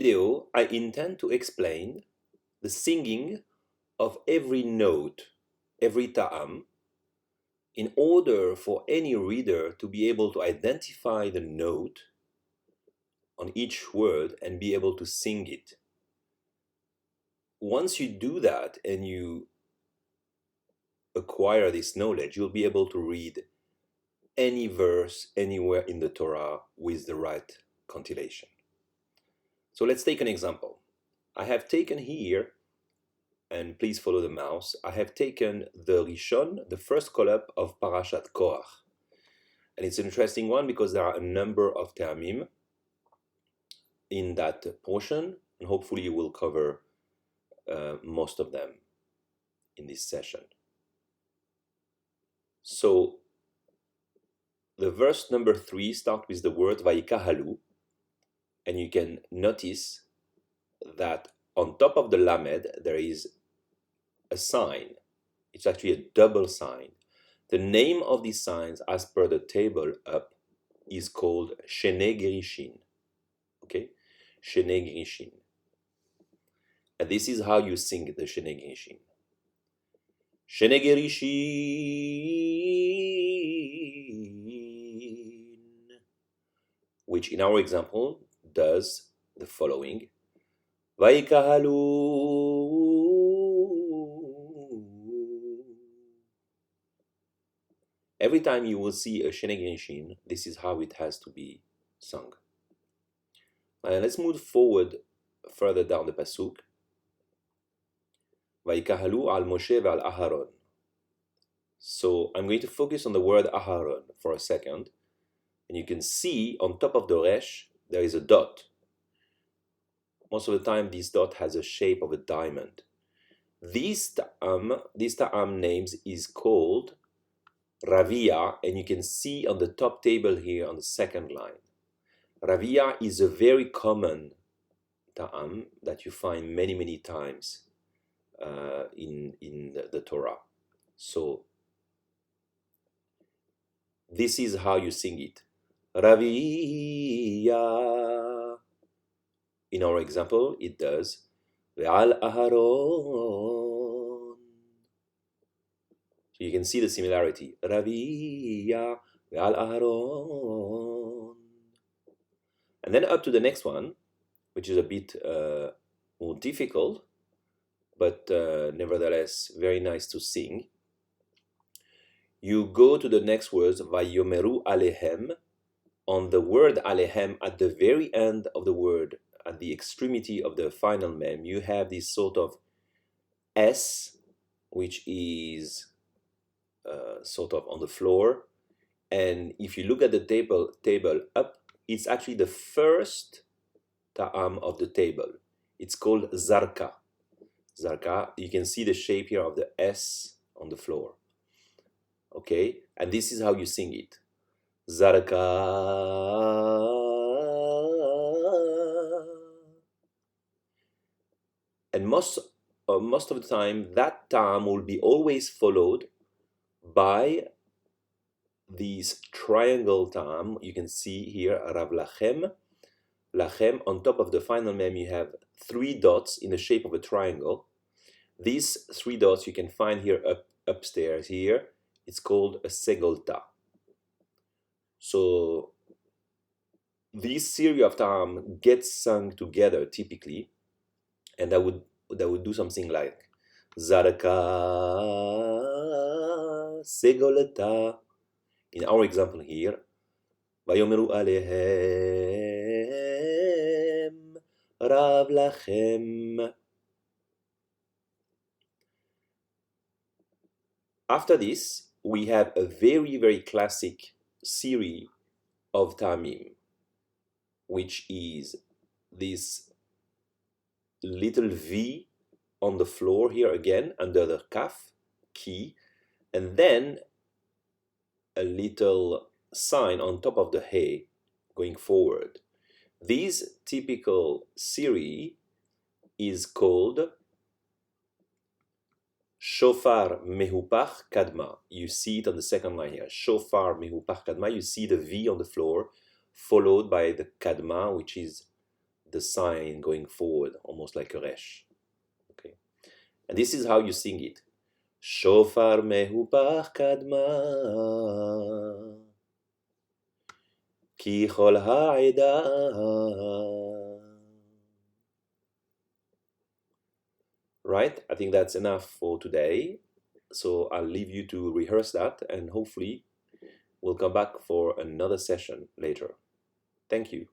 Video, I intend to explain the singing of every note, every ta'am, in order for any reader to be able to identify the note on each word and be able to sing it. Once you do that and you acquire this knowledge, you'll be able to read any verse anywhere in the Torah with the right cantillation. So let's take an example. I have taken here, and please follow the mouse, I have taken the Rishon, the first kolab of Parashat Korach. And it's an interesting one because there are a number of Taamim in that portion, and hopefully you will cover most of them in this session. So the verse number 3 starts with the word Vayikahalu, and you can notice that on top of the Lamed there is a sign. It's actually a double sign. The name of these signs, as per the table up, is called Shene Gerishin. Okay? Shene Gerishin. And this is how you sing the Shene Gerishin. Shene Gerishin, which in our example does the following. Vayikahalu. Every time you will see a Shene Gerishin, this is how it has to be sung. And let's move forward further down the pasuk. Vayikahalu al Moshe ve'al Aharon. So I'm going to focus on the word Aharon for a second. And you can see on top of the resh, there is a dot. Most of the time, this dot has a shape of a diamond. This ta'am names is called Ravia, and you can see on the top table here on the second line. Ravia is a very common ta'am that you find many, many times in the Torah. So this is how you sing it. Ravia. In our example, it does Ve'al Aharon. So you can see the similarity. Ravia Ve'al Aharon. And then up to the next one, which is a bit more difficult, but nevertheless very nice to sing. You go to the next words, Vayomeru Alehem. On the word Alehem, at the very end of the word, at the extremity of the final mem, you have this sort of S, which is sort of on the floor. And if you look at the table up, it's actually the first ta'am of the table. It's called Zarka. Zarka, you can see the shape here of the S on the floor. Okay, and this is how you sing it. Zarka. And most of the time, that ta'am will be always followed by these triangle ta'am. You can see here, Rav Lachem. Lachem, on top of the final mem, you have 3 dots in the shape of a triangle. These 3 dots you can find here upstairs here. It's called a segolta. So this series of ta'am gets sung together typically, and that would do something like Zarka segolta. In our example here, Vayomeru Alehem Rav Lachem. After this, we have a very, very classic series of ta'amim, which is this little V on the floor here again under the kaf, key, and then a little sign on top of the hay going forward. This typical series is called Shofar Mehupach Kadma. You see it on the second line here. Shofar Mehupach Kadma. You see the V on the floor, followed by the Kadma, which is the sign going forward, almost like a resh. Okay, and this is how you sing it. Shofar mehupach kadma ki chol ha'eda. Right? I think that's enough for today. So I'll leave you to rehearse that, and hopefully we'll come back for another session later. Thank you.